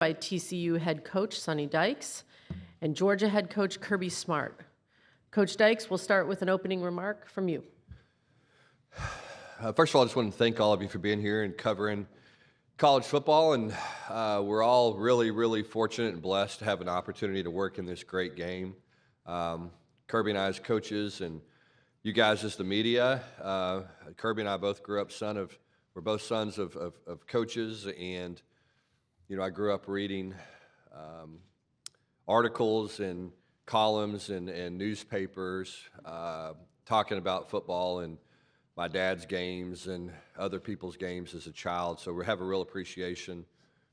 by TCU head coach Sonny Dykes and Georgia head coach Kirby Smart. Coach Dykes, we'll start with an opening remark from you. First of all, I just want to thank all of you for being here and covering college football. And we're all really, really fortunate and blessed to have an opportunity to work in this great game. Kirby and I as coaches and you guys as the media. Kirby and I both grew up we're both sons of coaches. And, you know, I grew up reading articles and columns and newspapers talking about football and my dad's games and other people's games as a child. So we have a real appreciation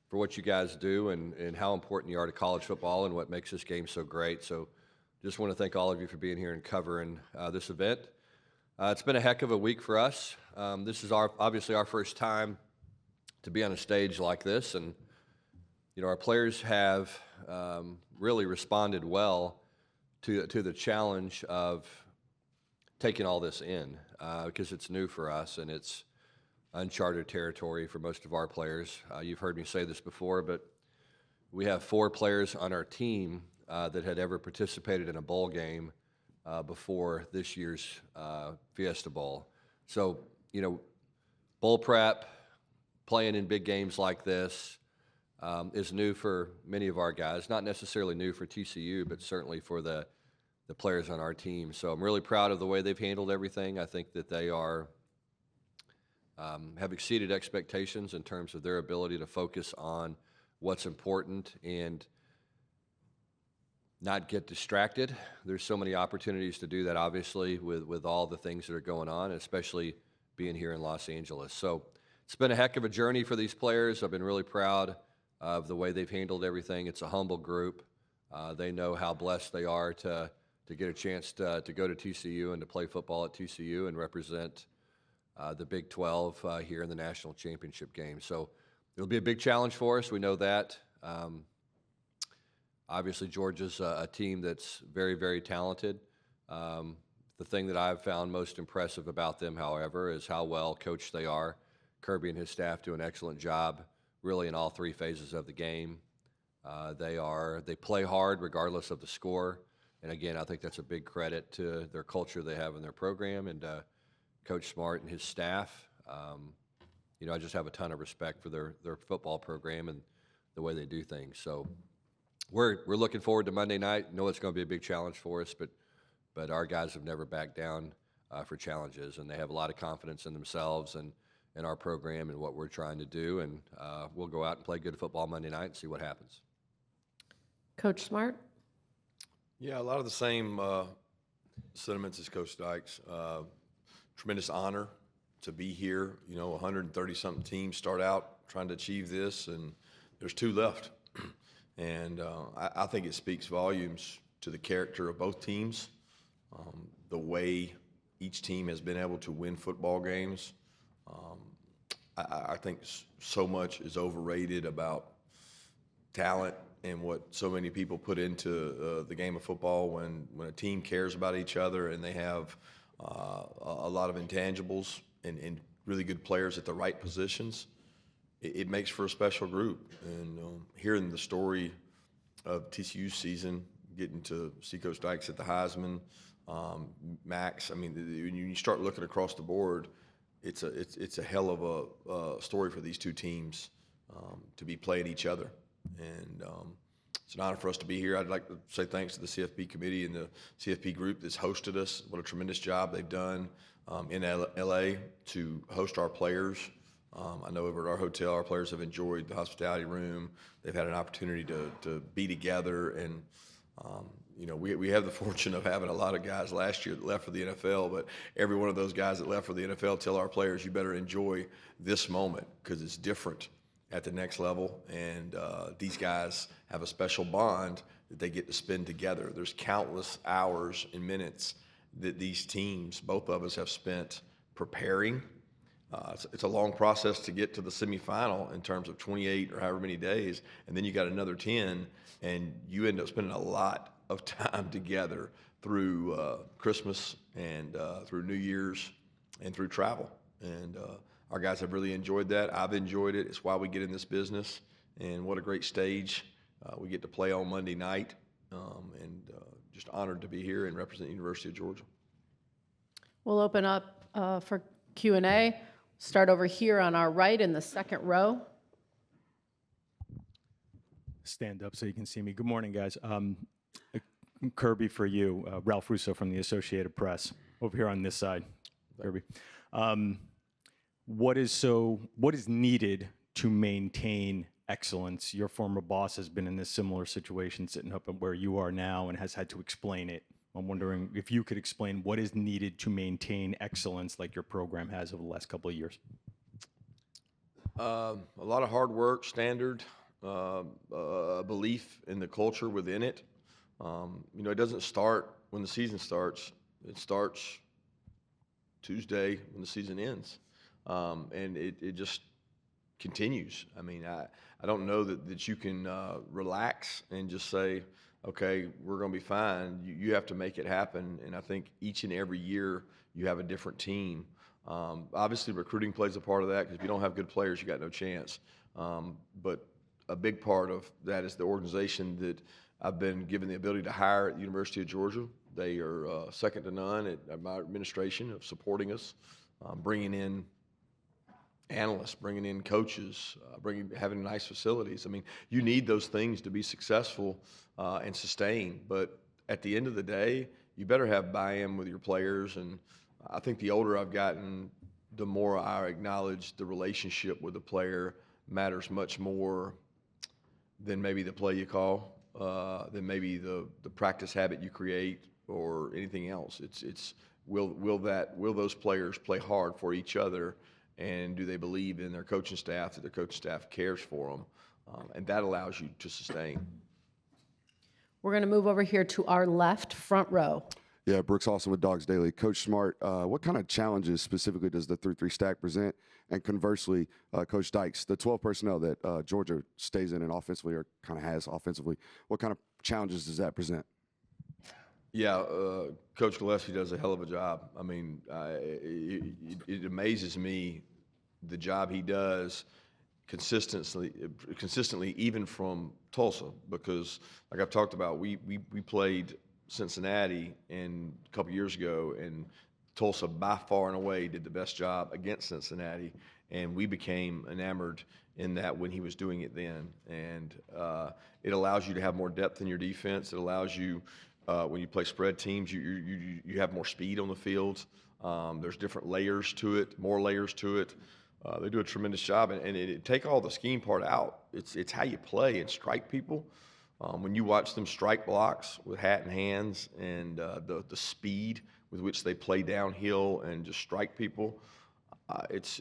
for what you guys do and how important you are to college football and what makes this game so great. So just want to thank all of you for being here and covering this event. It's been a heck of a week for us. This is obviously our first time to be on a stage like this. And, you know, our players have really responded well to the challenge of taking all this in because it's new for us and it's uncharted territory for most of our players. You've heard me say this before, but we have 4 players on our team that had ever participated in a bowl game before this year's Fiesta Bowl. So, you know, bowl prep, playing in big games like this is new for many of our guys. Not necessarily new for TCU, but certainly for the players on our team. So I'm really proud of the way they've handled everything. I think that they have exceeded expectations in terms of their ability to focus on what's important and not get distracted. There's so many opportunities to do that, obviously, with all the things that are going on, especially being here in Los Angeles. So it's been a heck of a journey for these players. I've been really proud of the way they've handled everything. It's a humble group. They know how blessed they are to get a chance to go to TCU and to play football at TCU and represent the Big 12 here in the national championship game. So it'll be a big challenge for us. We know that. Obviously, Georgia's a team that's very, very talented. The thing that I've found most impressive about them, however, is how well coached they are. Kirby and his staff do an excellent job really in all 3 phases of the game. They play hard regardless of the score. And again, I think that's a big credit to their culture they have in their program and Coach Smart and his staff. You know, I just have a ton of respect for their football program and the way they do things. So we're looking forward to Monday night. Know it's going to be a big challenge for us, but our guys have never backed down for challenges, and they have a lot of confidence in themselves and in our program and what we're trying to do. And we'll go out and play good football Monday night and see what happens. Coach Smart? Yeah, a lot of the same sentiments as Coach Dykes. Tremendous honor to be here. You know, 130-something teams start out trying to achieve this, and there's 2 left. And I think it speaks volumes to the character of both teams, the way each team has been able to win football games. I think so much is overrated about talent and what so many people put into the game of football when a team cares about each other and they have a lot of intangibles and really good players at the right positions. It makes for a special group. And hearing the story of TCU's season, getting to see Coach Dykes at the Heisman, Max, I mean, when you start looking across the board, it's a hell of a story for these 2 teams to be playing each other. And it's an honor for us to be here. I'd like to say thanks to the CFP committee and the CFP group that's hosted us. What a tremendous job they've done in LA to host our players. I know over at our hotel, our players have enjoyed the hospitality room. They've had an opportunity to be together. And, you know, we have the fortune of having a lot of guys last year that left for the NFL, but every one of those guys that left for the NFL tell our players, you better enjoy this moment because it's different at the next level. And these guys have a special bond that they get to spend together. There's countless hours and minutes that these teams, both of us, have spent preparing. It's a long process to get to the semifinal in terms of 28 or however many days, and then you got another 10, and you end up spending a lot of time together through Christmas and through New Year's and through travel. And our guys have really enjoyed that. I've enjoyed it. It's why we get in this business. and what a great stage we get to play on Monday night, and just honored to be here and represent the University of Georgia. We'll open up for Q&A. Start over here on our right in the second row. Stand up so you can see me. Good morning, guys. Kirby, for you, Ralph Russo from the Associated Press, over here on this side. Kirby, what is needed to maintain excellence? Your former boss has been in this similar situation, sitting up where you are now, and has had to explain it. I'm wondering if you could explain what is needed to maintain excellence like your program has over the last couple of years. A lot of hard work, standard, belief in the culture within it. It doesn't start when the season starts. It starts Tuesday when the season ends, and it just continues. I mean, I don't know that you can relax and just say, okay, we're going to be fine. You have to make it happen, and I think each and every year you have a different team. Obviously, recruiting plays a part of that, because if you don't have good players, you got no chance. But a big part of that is the organization that I've been given the ability to hire at the University of Georgia. They are second to none at my administration of supporting us, bringing in analysts, bringing in coaches, having nice facilities. I mean, you need those things to be successful and sustain. But at the end of the day, you better have buy-in with your players. And I think the older I've gotten, the more I acknowledge the relationship with the player matters much more than maybe the play you call, than maybe the practice habit you create or anything else. It's will those players play hard for each other, and do they believe in their coaching staff, that their coaching staff cares for them, and that allows you to sustain. We're going to move over here to our left front row. Yeah, Brooks Austin with Dogs Daily. Coach Smart, what kind of challenges specifically does the 3-3 stack present? And conversely, Coach Dykes, the 12 personnel that Georgia stays in and offensively, or kind of has offensively, what kind of challenges does that present? Yeah, Coach Gillespie does a hell of a job. I mean, it amazes me the job he does consistently, even from Tulsa, because like I've talked about, we played Cincinnati a couple years ago, and Tulsa by far and away did the best job against Cincinnati, and we became enamored in that when he was doing it then. And it allows you to have more depth in your defense. It allows you, when you play spread teams, you have more speed on the field. There's different layers to it, more layers to it. They do a tremendous job, and take all the scheme part out. It's how you play and strike people. When you watch them strike blocks with hat and hands, and the speed with which they play downhill and just strike people, it's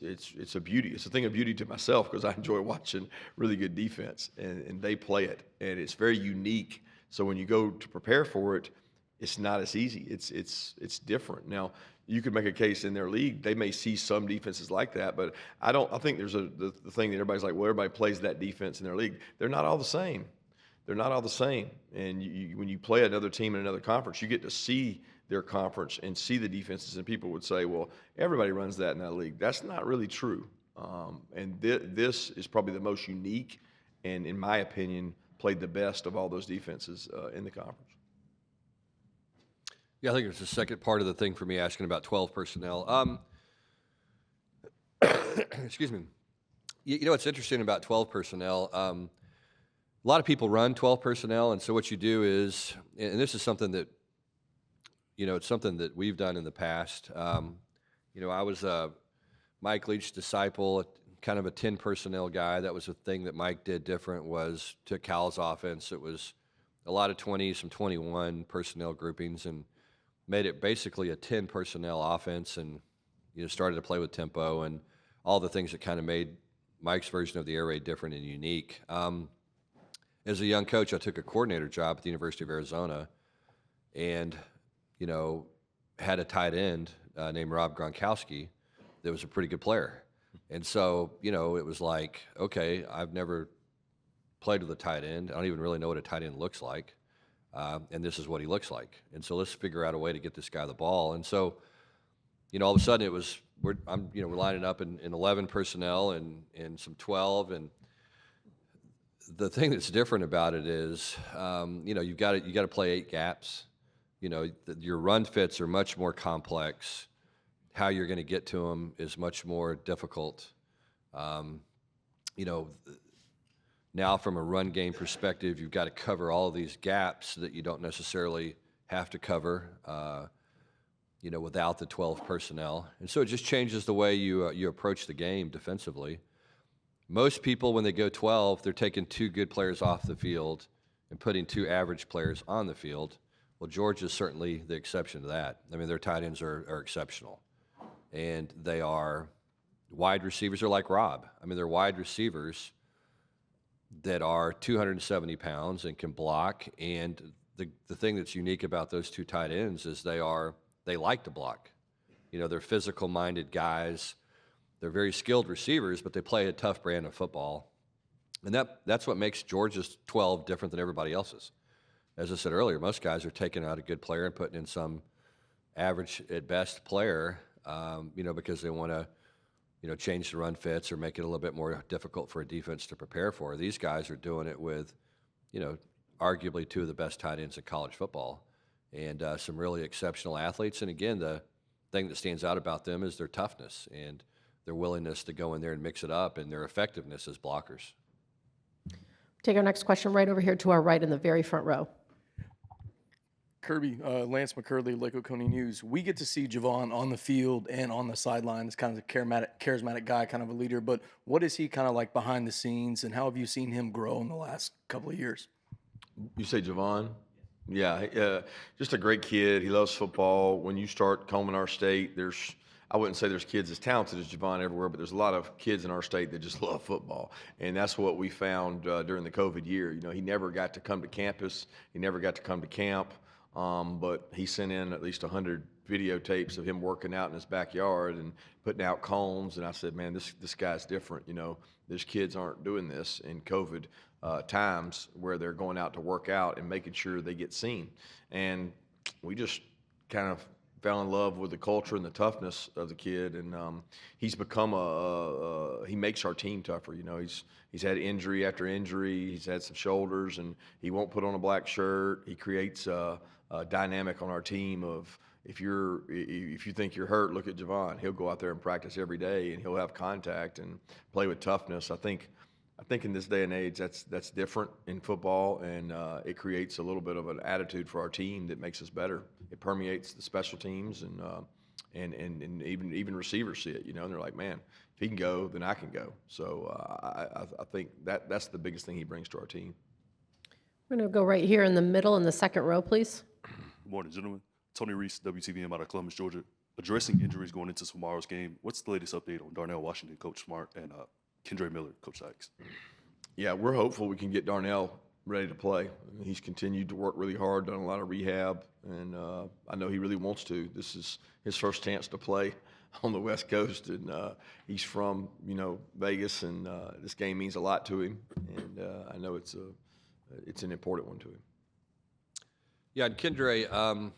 a beauty. It's a thing of beauty to myself, because I enjoy watching really good defense, and they play it, and it's very unique. So when you go to prepare for it, it's not as easy. It's different. Now, you could make a case in their league, they may see some defenses like that, but I think there's the thing that everybody's like, well, everybody plays that defense in their league. They're not all the same. They're not all the same. And when you play another team in another conference, you get to see their conference and see the defenses, and people would say, well, everybody runs that in that league. That's not really true. And this is probably the most unique, and in my opinion, played the best of all those defenses in the conference. Yeah, I think it's the second part of the thing for me asking about 12 personnel. Excuse me. You know what's interesting about 12 personnel? A lot of people run 12 personnel, and so what you do is, and this is something that, it's something that we've done in the past. I was Mike Leach's disciple, kind of a 10 personnel guy. That was the thing that Mike did different, was took Cal's offense. It was a lot of 20s, some 21 personnel groupings, and made it basically a 10 personnel offense, and started to play with tempo and all the things that kind of made Mike's version of the air raid different and unique. As a young coach, I took a coordinator job at the University of Arizona, and had a tight end named Rob Gronkowski that was a pretty good player. And so, it was like, okay, I've never played with a tight end. I don't even really know what a tight end looks like. And this is what he looks like. And so let's figure out a way to get this guy the ball. And so, all of a sudden we're lining up in 11 personnel and some 12. And the thing that's different about it is, you got to play 8 gaps. Your run fits are much more complex. How you're going to get to them is much more difficult. Now from a run game perspective, you've got to cover all of these gaps that you don't necessarily have to cover, without the 12 personnel. And so it just changes the way you approach the game defensively. Most people, when they go 12, they're taking 2 good players off the field and putting 2 average players on the field. Well, Georgia's certainly the exception to that. I mean, their tight ends are exceptional. And they are wide receivers are like Rob. I mean, they're wide receivers that are 270 pounds and can block. And the thing that's unique about those 2 tight ends is they like to block. They're physical-minded guys. They're very skilled receivers, but they play a tough brand of football. And that's what makes Georgia's 12 different than everybody else's. As I said earlier, most guys are taking out a good player and putting in some average at best player, because they want to, change the run fits or make it a little bit more difficult for a defense to prepare for. These guys are doing it with, arguably 2 of the best tight ends in college football and some really exceptional athletes. And again, the thing that stands out about them is their toughness and their willingness to go in there and mix it up and their effectiveness as blockers. Take our next question right over here to our right in the very front row. Kirby, Lance McCurley, Lake Oconee News. We get to see Javon on the field and on the sideline as kind of a charismatic guy, kind of a leader. But what is he kind of like behind the scenes, and how have you seen him grow in the last couple of years? You say Javon? Yeah, just a great kid. He loves football. When you start combing our state, I wouldn't say there's kids as talented as Javon everywhere, but there's a lot of kids in our state that just love football. And that's what we found during the COVID year. He never got to come to campus. He never got to come to camp. But he sent in at least 100 videotapes of him working out in his backyard and putting out cones. And I said, man, this guy's different. These kids aren't doing this in COVID times where they're going out to work out and making sure they get seen. And we just kind of fell in love with the culture and the toughness of the kid. And he's become he makes our team tougher. He's had injury after injury. He's had some shoulders, and he won't put on a black shirt. He creates a dynamic on our team of if you think you're hurt, look at Javon. He'll go out there and practice every day, and he'll have contact and play with toughness. I think in this day and age, that's different in football, and it creates a little bit of an attitude for our team that makes us better. It permeates the special teams, and even receivers see it, and they're like, man, if he can go, then I can go. So I think that's the biggest thing he brings to our team. We're going to go right here in the middle in the second row, please. Good morning, gentlemen. Tony Reese, WTVM out of Columbus, Georgia. Addressing injuries going into tomorrow's game, what's the latest update on Darnell Washington, Coach Smart, and Kendre Miller, Coach Dykes? Yeah, we're hopeful we can get Darnell ready to play. He's continued to work really hard, done a lot of rehab, and I know he really wants to. This is his first chance to play on the West Coast, and he's from Vegas, and this game means a lot to him, and I know it's an important one to him. Yeah, and Kendre,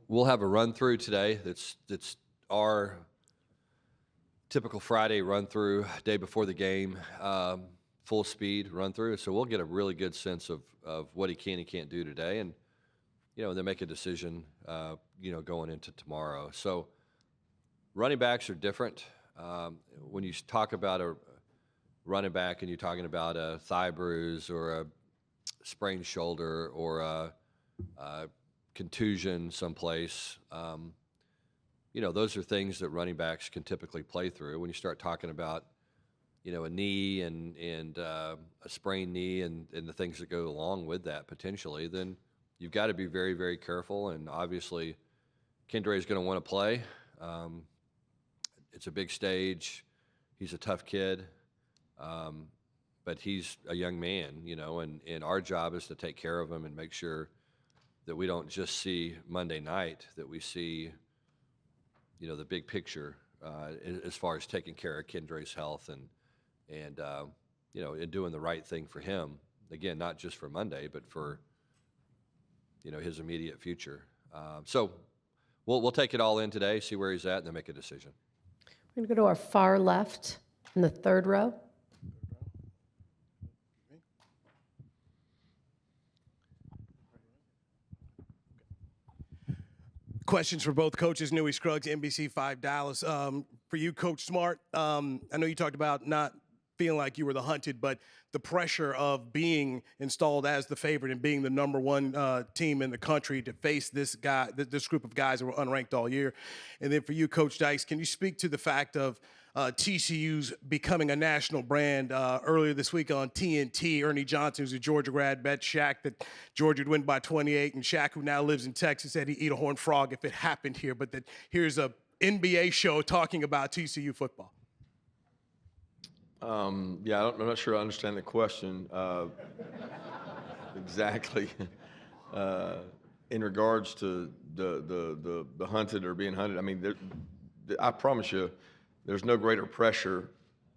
we'll have a run through today. That's our typical Friday run through, day before the game, full speed run through. So we'll get a really good sense of what he can and can't do today, and then make a decision, going into tomorrow. So running backs are different. When you talk about a running back and you're talking about a thigh bruise or a sprained shoulder or a contusion someplace, those are things that running backs can typically play through. When you start talking about, a knee and a sprained knee and the things that go along with that potentially, then you've got to be very, very careful. And obviously, Kendre is going to want to play. It's a big stage. He's a tough kid. But he's a young man, and our job is to take care of him and make sure that we don't just see Monday night, that we see, the big picture as far as taking care of Kendre's health and doing the right thing for him. Again, not just for Monday, but for, his immediate future. So we'll take it all in today, see where he's at, and then make a decision. We're going to go to our far left in the third row. Questions for both coaches. Newey Scruggs, NBC5 Dallas. For you, Coach Smart, I know you talked about not feeling like you were the hunted, but the pressure of being installed as the favorite and being the #1 team in the country to face this group of guys that were unranked all year. And then for you, Coach Dykes, can you speak to the fact of TCU's becoming a national brand? Earlier this week on TNT, Ernie Johnson, who's a Georgia grad, bet Shaq that Georgia would win by 28, and Shaq, who now lives in Texas, said he'd eat a horned frog if it happened here, but that here's a NBA show talking about TCU football. Yeah, I'm not sure I understand the question exactly. In regards to the hunted or being hunted, I mean, I promise you, there's no greater pressure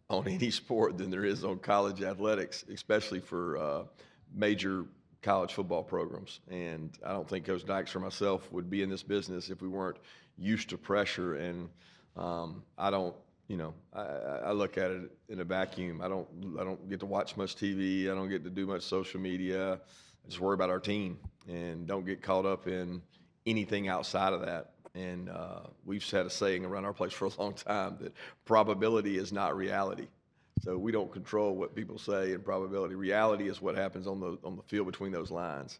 on any sport than there is on college athletics, especially for major college football programs. And I don't think Coach Dykes or myself would be in this business if we weren't used to pressure. And I don't. I look at it in a vacuum. I don't get to watch much TV. I don't get to do much social media. I just worry about our team and don't get caught up in anything outside of that. And we've had a saying around our place for a long time that probability is not reality. So we don't control what people say in probability. Reality is what happens on the field between those lines.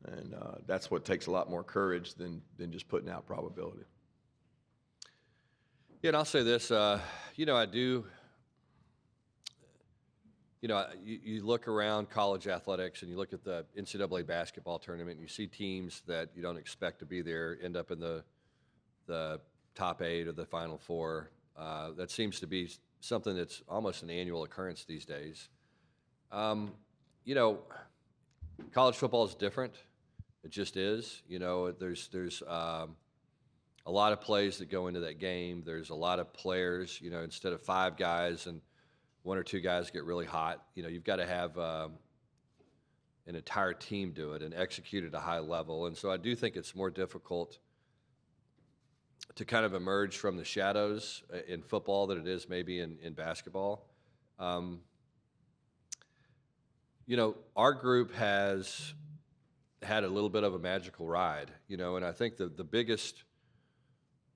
And that's what takes a lot more courage than just putting out probability. Yeah, and I'll say this, I do, you look around college athletics and you look at the NCAA basketball tournament and you see teams that you don't expect to be there end up in the top 8 or the Final 4. That seems to be something that's almost an annual occurrence these days. College football is different. It just is. There's a lot of plays that go into that game. There's a lot of players, instead of 5 guys and 1 or 2 guys get really hot, you've got to have an entire team do it and execute at a high level. And so I do think it's more difficult to kind of emerge from the shadows in football than it is maybe in basketball. Our group has had a little bit of a magical ride, and I think the biggest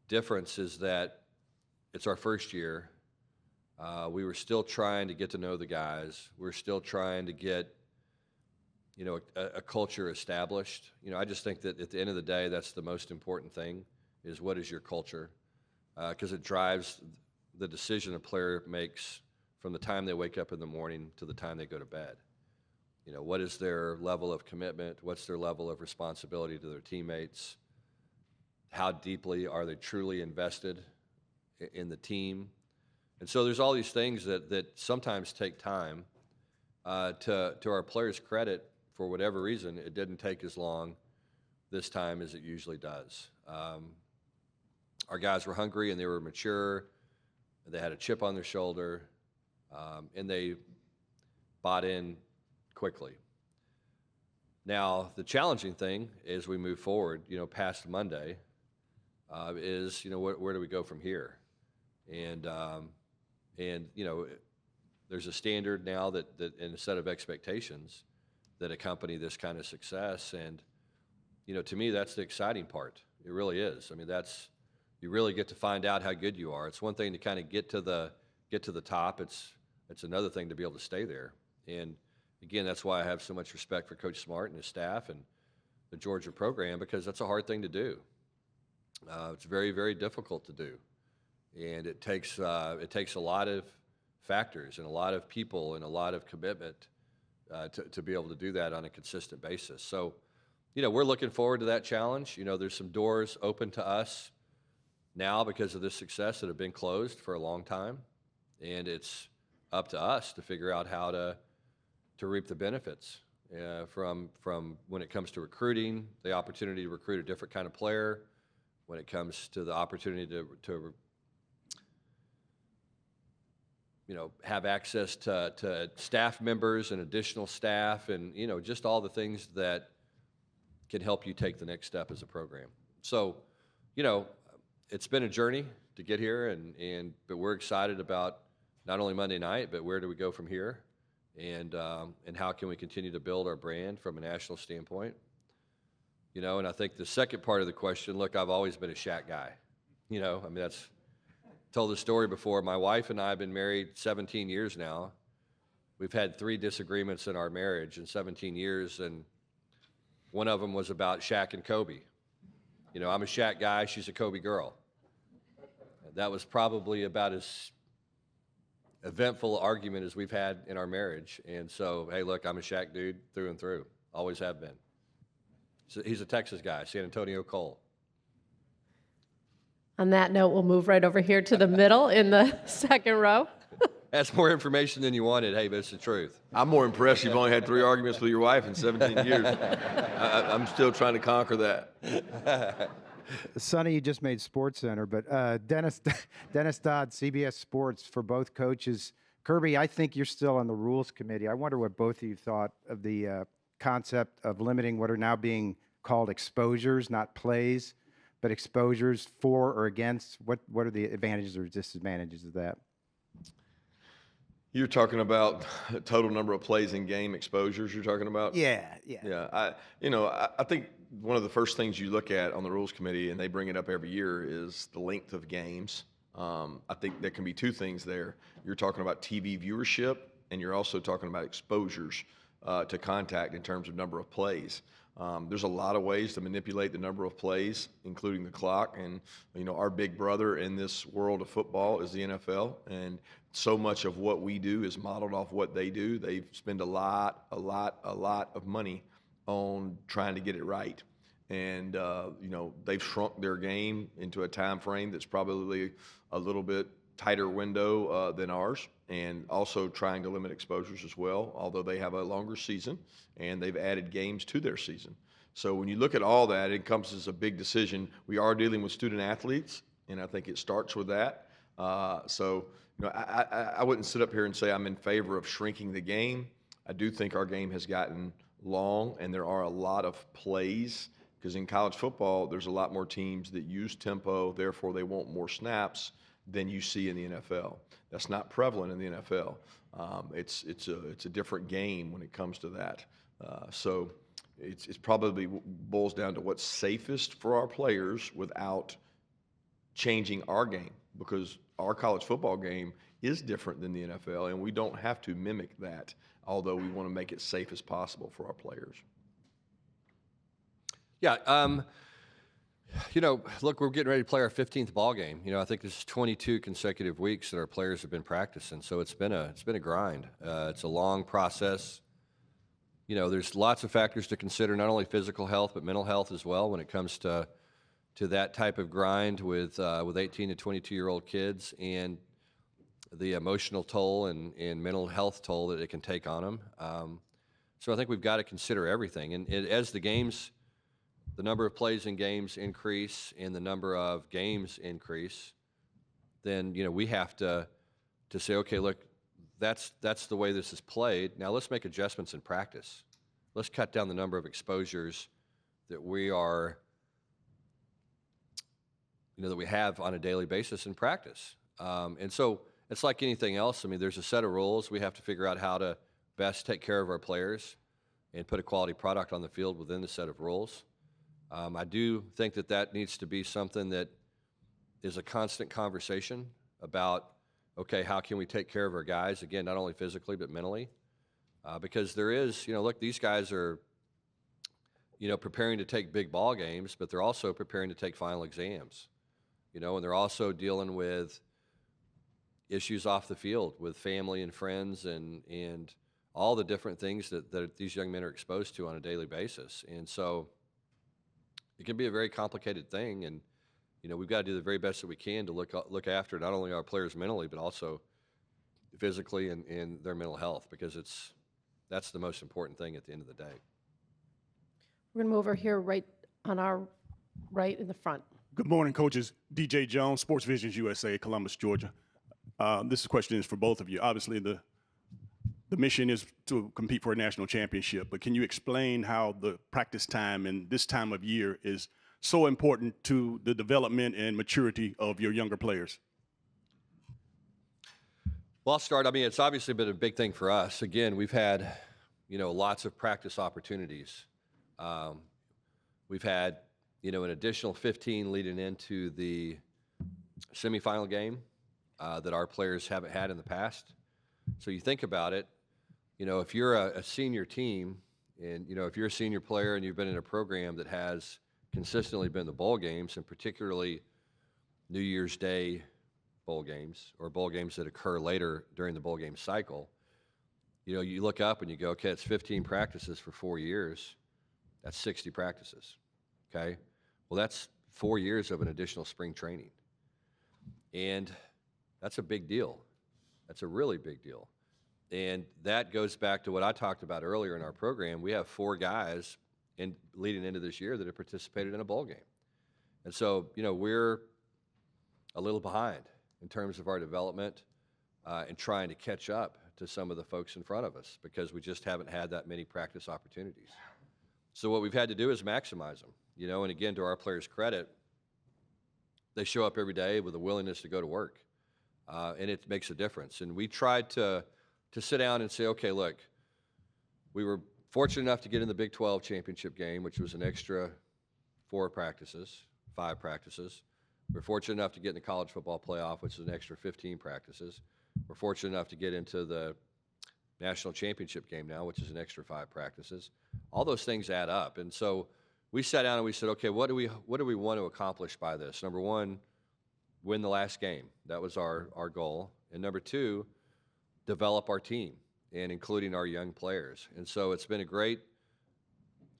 difference is that it's our first year. We were still trying to get to know the guys. We're still trying to get, a culture established. I just think that at the end of the day, that's the most important thing is what is your culture? Because it drives the decision a player makes from the time they wake up in the morning to the time they go to bed. What is their level of commitment? What's their level of responsibility to their teammates? How deeply are they truly invested in the team? And so there's all these things that sometimes take time. To our players' credit, for whatever reason, it didn't take as long this time as it usually does. Our guys were hungry and they were mature. They had a chip on their shoulder, and they bought in quickly. Now, the challenging thing as we move forward, past Monday, is where do we go from here? And there's a standard now that and a set of expectations that accompany this kind of success. And to me, that's the exciting part. It really is. I mean, you really get to find out how good you are. It's one thing to kind of get to the top. It's another thing to be able to stay there. And again, that's why I have so much respect for Coach Smart and his staff and the Georgia program, because that's a hard thing to do. It's very, very difficult to do, and it takes a lot of factors and a lot of people and a lot of commitment to be able to do that on a consistent basis. So, we're looking forward to that challenge. There's some doors open to us now because of this success that have been closed for a long time, and it's up to us to figure out how to reap the benefits from when it comes to recruiting, the opportunity to recruit a different kind of player, when it comes to the opportunity to have access to staff members and additional staff and, just all the things that can help you take the next step as a program. So, it's been a journey to get here, but we're excited about not only Monday night, but where do we go from here, and how can we continue to build our brand from a national standpoint. You know, and I think the second part of the question, look, I've always been a Shaq guy. You know, I mean, that's told the story before. My wife and I have been married 17 years now. We've had 3 disagreements in our marriage in 17 years, and one of them was about Shaq and Kobe. You know, I'm a Shaq guy, she's a Kobe girl. That was probably about as eventful argument as we've had in our marriage. And so, hey, look, I'm a Shaq dude through and through. Always have been. So he's a Texas guy, San Antonio Cole. On that note, we'll move right over here to the middle in the second row. That's more information than you wanted. Hey, but it's the truth. I'm more impressed you've only had 3 arguments with your wife in 17 years. I'm still trying to conquer that. Sonny, you just made Sports Center, but Dennis Dodd, CBS Sports, for both coaches. Kirby, I think you're still on the rules committee. I wonder what both of you thought of the concept of limiting what are now being called exposures, not plays, but exposures for or against. What are the advantages or disadvantages of that? You're talking about total number of plays in game exposures you're talking about? Yeah. Yeah, I think one of the first things you look at on the rules committee, and they bring it up every year, is the length of games. I think there can be 2 things there. You're talking about TV viewership, and you're also talking about exposures to contact in terms of number of plays. There's a lot of ways to manipulate the number of plays, including the clock. And, our big brother in this world of football is the NFL. And so much of what we do is modeled off what they do. They spend a lot of money on trying to get it right. And, they've shrunk their game into a time frame that's probably a little bit tighter window than ours, and also trying to limit exposures as well, although they have a longer season and they've added games to their season. So when you look at all that, it encompasses a big decision. We are dealing with student athletes, and I think it starts with that. I wouldn't sit up here and say I'm in favor of shrinking the game. I do think our game has gotten long, and there are a lot of plays, because in college football, there's a lot more teams that use tempo, therefore they want more snaps than you see in the NFL. That's not prevalent in the NFL. It's a different game when it comes to that. So it's probably boils down to what's safest for our players without changing our game, because our college football game is different than the NFL, and we don't have to mimic that, although we want to make it safe as possible for our players. Yeah, look, we're getting ready to play our 15th ball game. I think this is 22 consecutive weeks that our players have been practicing, so it's been a grind. It's a long process. There's lots of factors to consider, not only physical health but mental health as well when it comes to that type of grind with 18 to 22-year-old kids, and the emotional toll and mental health toll that it can take on them. So I think we've got to consider everything, and as the number of plays in games increase and the number of games increase, then we have to say, okay, look, that's the way this is played. Now let's make adjustments in practice. Let's cut down the number of exposures that we are, that we have on a daily basis in practice. And so it's like anything else. I mean, there's a set of rules. We have to figure out how to best take care of our players and put a quality product on the field within the set of rules. I do think that needs to be something that is a constant conversation about, okay, how can we take care of our guys, again, not only physically but mentally? Because there is, look, these guys are, preparing to take big ball games, but they're also preparing to take final exams, and they're also dealing with issues off the field with family and friends and all the different things that these young men are exposed to on a daily basis. And so it can be a very complicated thing, and we've got to do the very best that we can to look after not only our players mentally but also physically and their mental health, because that's the most important thing at the end of the day. We're going to move over here right on our right in the front. Good morning, coaches. DJ Jones, Sports Visions USA, Columbus, Georgia. This question is for both of you. Obviously, the mission is to compete for a national championship, but can you explain how the practice time and this time of year is so important to the development and maturity of your younger players? Well, I'll start. I mean, it's obviously been a big thing for us. Again, we've had, lots of practice opportunities. We've had, an additional 15 leading into the semifinal game that our players haven't had in the past. So you think about it, if you're a senior team and, if you're a senior player and you've been in a program that has consistently been the bowl games, and particularly New Year's Day bowl games or bowl games that occur later during the bowl game cycle, you look up and you go, okay, it's 15 practices for 4 years. That's 60 practices, okay? Well, that's 4 years of an additional spring training. And that's a big deal. That's a really big deal. And that goes back to what I talked about earlier in our program. We have 4 guys leading into this year that have participated in a bowl game. And so, we're a little behind in terms of our development and trying to catch up to some of the folks in front of us because we just haven't had that many practice opportunities. So what we've had to do is maximize them, and again, to our players' credit, they show up every day with a willingness to go to work, and it makes a difference. And we tried to sit down and say, okay, look, we were fortunate enough to get in the Big 12 championship game, which was an extra 5 practices. We're fortunate enough to get in the college football playoff, which is an extra 15 practices. We're fortunate enough to get into the national championship game now, which is an extra 5 practices. All those things add up. And so we sat down and we said, okay, what do we want to accomplish by this? Number one, win the last game. That was our goal. And number 2, develop our team, and including our young players. And so it's been a great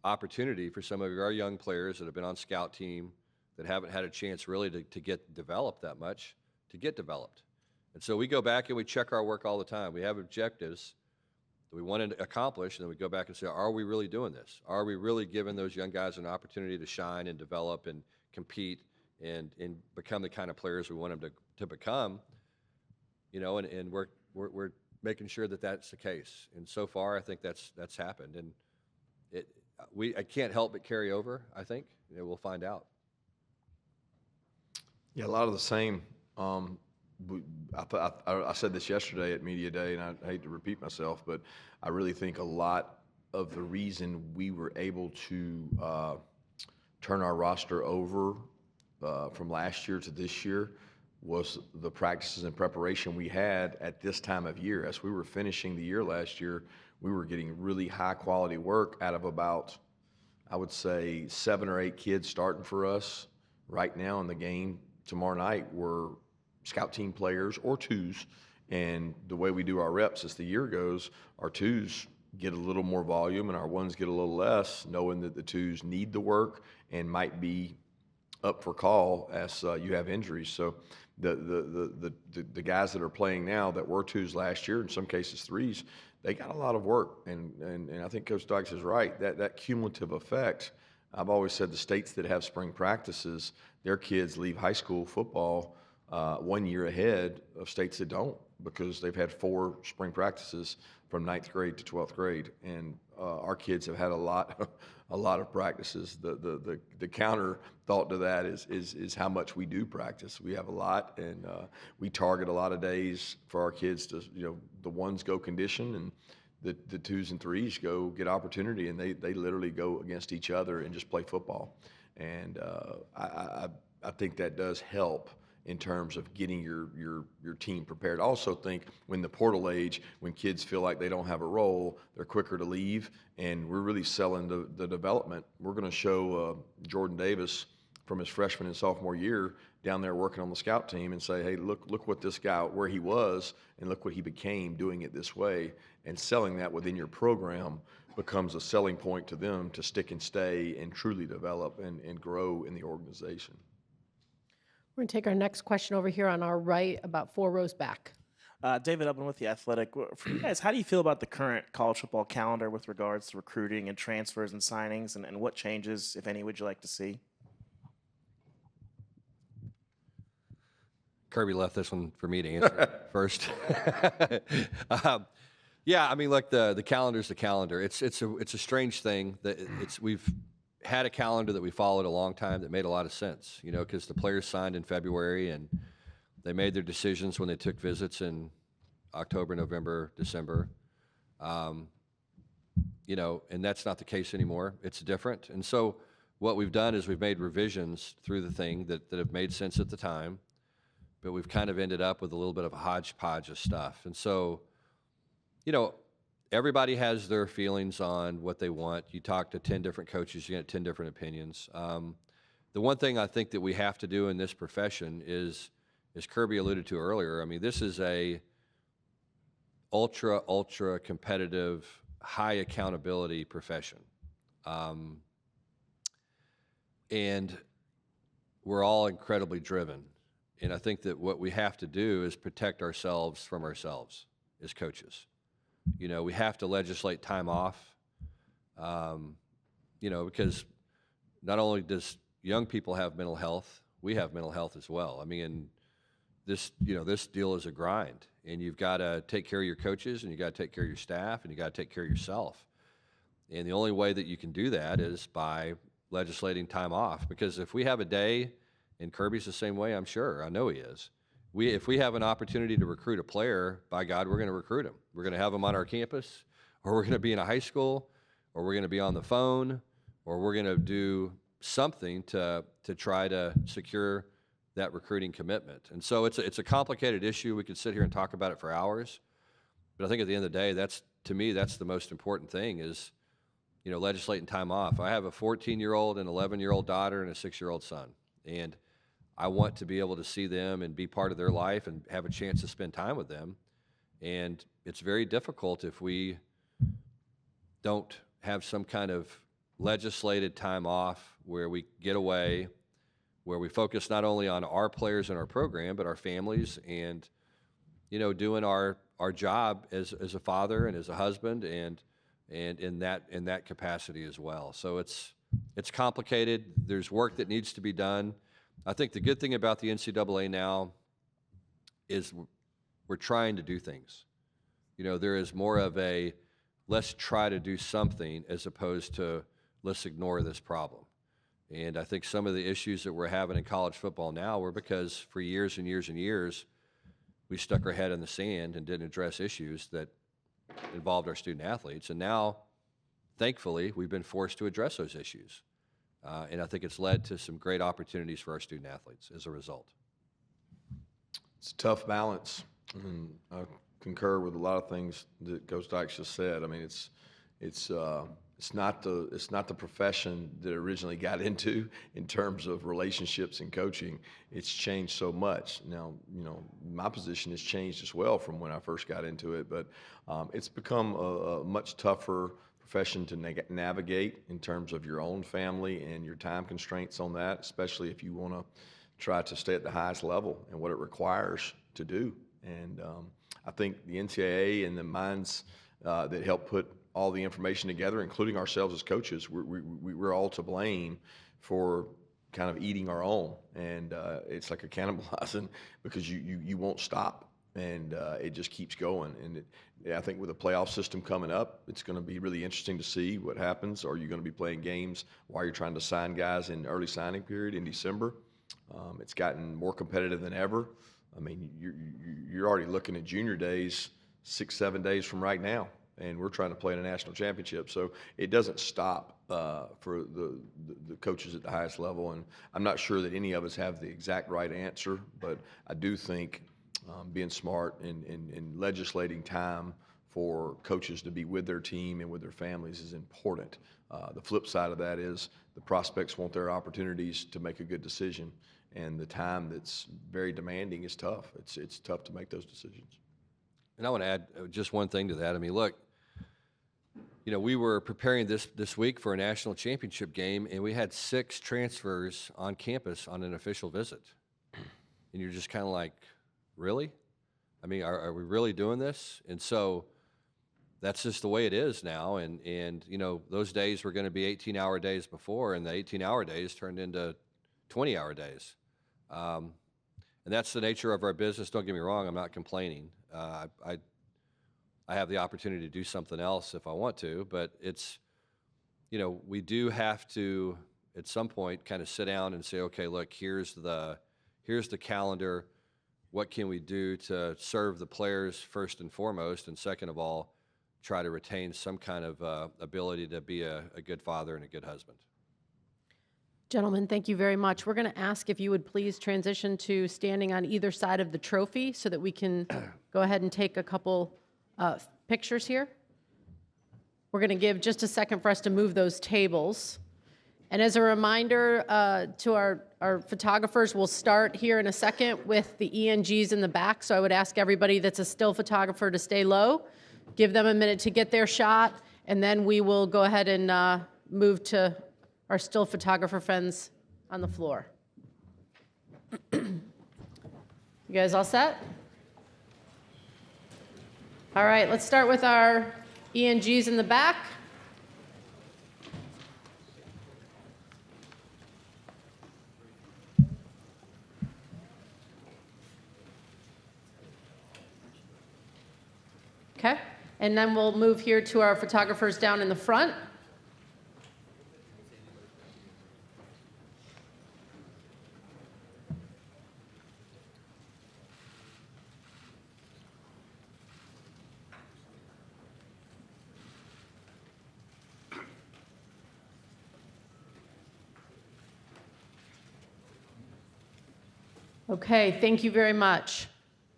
opportunity for some of our young players that have been on scout team that haven't had a chance really to get developed that much, to get developed. And so we go back and we check our work all the time. We have objectives that we want to accomplish, and then we go back and say, are we really doing this? Are we really giving those young guys an opportunity to shine and develop and compete and become the kind of players we want them to become? And we're making sure that that's the case. And so far, I think that's happened. And I can't help but carry over, I think. We'll find out. Yeah, a lot of the same. I said this yesterday at Media Day, and I hate to repeat myself, but I really think a lot of the reason we were able to turn our roster over from last year to this year was the practices and preparation we had at this time of year. As we were finishing the year last year, we were getting really high-quality work out of about, I would say, 7 or 8 kids starting for us right now in the game. Tomorrow night, we're scout team players or 2s, and the way we do our reps as the year goes, our 2s get a little more volume and our 1s get a little less, knowing that the 2s need the work and might be up for call as you have injuries. So the guys that are playing now that were 2s last year, in some cases 3s, they got a lot of work, and I think Coach Dykes is right. That cumulative effect. I've always said the states that have spring practices, their kids leave high school football 1 year ahead of states that don't, because they've had 4 spring practices from 9th grade to 12th grade, and our kids have had a lot of practices. The counter thought to that is how much we do practice. We have a lot, and we target a lot of days for our kids to, the 1s go condition, and the 2s and 3s go get opportunity, and they literally go against each other and just play football. And I think that does help in terms of getting your team prepared. I also think when the portal age, when kids feel like they don't have a role, they're quicker to leave, and we're really selling the development. We're going to show Jordan Davis from his freshman and sophomore year down there working on the scout team and say, hey, look what this guy, where he was, and look what he became doing it this way. And selling that within your program becomes a selling point to them to stick and stay and truly develop and grow in the organization. We're going to take our next question over here on our right, about 4 rows back. David Upman with The Athletic. For you guys, how do you feel about the current college football calendar with regards to recruiting and transfers and signings, and what changes, if any, would you like to see? Kirby left this one for me to answer first. Yeah, I mean, look, the calendar's the calendar. It's a strange thing that we've had a calendar that we followed a long time that made a lot of sense, because the players signed in February and they made their decisions when they took visits in October, November, December. And that's not the case anymore. It's different. And so what we've done is we've made revisions through the thing that have made sense at the time, but we've kind of ended up with a little bit of a hodgepodge of stuff. And so, you know, everybody has their feelings on what they want. You talk to 10 different coaches, you get 10 different opinions. The one thing I think that we have to do in this profession is, as Kirby alluded to earlier, I mean, this is a ultra competitive, high accountability profession. And we're all incredibly driven. And I think that what we have to do is protect ourselves from ourselves as coaches. You know, we have to legislate time off, you know, because not only does young people have mental health, we have mental health as well. I mean, this, you know, this deal is a grind, and you've got to take care of your coaches, and you got to take care of your staff, and you got to take care of yourself. And the only way that you can do that is by legislating time off, because if we have a day, and Kirby's the same way, I'm sure, I know he is. If we have an opportunity to recruit a player, by God, we're going to recruit him. We're going to have him on our campus, or we're going to be in a high school, or we're going to be on the phone, or we're going to do something to try to secure that recruiting commitment. And so it's a complicated issue. We could sit here and talk about it for hours, but I think at the end of the day, to me, that's the most important thing is, you know, legislating time off. I have a 14-year-old, an 11-year-old daughter, and a 6-year-old son, and I want to be able to see them and be part of their life and have a chance to spend time with them. And it's very difficult if we don't have some kind of legislated time off where we get away, where we focus not only on our players in our program, but our families and, you know, doing our job as a father and as a husband and in that capacity as well. So it's complicated. There's work that needs to be done. I think the good thing about the NCAA now is we're trying to do things. You know, there is more of a let's try to do something as opposed to let's ignore this problem. And I think some of the issues that we're having in college football now were because for years and years and years, we stuck our head in the sand and didn't address issues that involved our student athletes. And now, thankfully, we've been forced to address those issues. And I think it's led to some great opportunities for our student athletes as a result. It's a tough balance, and I concur with a lot of things that Coach Dykes just said. I mean, it's not the profession that originally got into in terms of relationships and coaching. It's changed so much. Now, you know, my position has changed as well from when I first got into it, but it's become a much tougher profession to navigate in terms of your own family and your time constraints on that, especially if you want to try to stay at the highest level and what it requires to do. And I think the NCAA and the minds that help put all the information together, including ourselves as coaches, we're all to blame for kind of eating our own. And it's like a cannibalizing because you won't stop. And it just keeps going. And I think with the playoff system coming up, it's going to be really interesting to see what happens. Are you going to be playing games while you're trying to sign guys in early signing period in December? It's gotten more competitive than ever. I mean, you're already looking at junior days 6-7 days from right now, and we're trying to play in a national championship. So it doesn't stop for the coaches at the highest level. And I'm not sure that any of us have the exact right answer, but I do think being smart and legislating time for coaches to be with their team and with their families is important. The flip side of that is the prospects want their opportunities to make a good decision, and the time that's very demanding is tough. It's tough to make those decisions. And I want to add just one thing to that. I mean, look, you know, we were preparing this week for a national championship game, and we had 6 transfers on campus on an official visit. And you're just kind of like, really? I mean, are we really doing this? And so that's just the way it is now. And you know, those days were going to be 18-hour days before, and the 18-hour days turned into 20-hour days. And that's the nature of our business. Don't get me wrong, I'm not complaining. I have the opportunity to do something else if I want to, but it's, you know, we do have to at some point kind of sit down and say, okay, look, here's the calendar. What can we do to serve the players first and foremost, and second of all, try to retain some kind of ability to be a good father and a good husband. Gentlemen, thank you very much. We're going to ask if you would please transition to standing on either side of the trophy so that we can go ahead and take a couple pictures here. We're going to give just a second for us to move those tables. And as a reminder to our photographers, we'll start here in a second with the ENGs in the back. So I would ask everybody that's a still photographer to stay low, give them a minute to get their shot, and then we will go ahead and move to our still photographer friends on the floor. You guys all set? All right, let's start with our ENGs in the back. Okay, and then we'll move here to our photographers down in the front. Okay, thank you very much.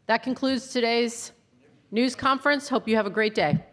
That concludes today's news conference. Hope you have a great day.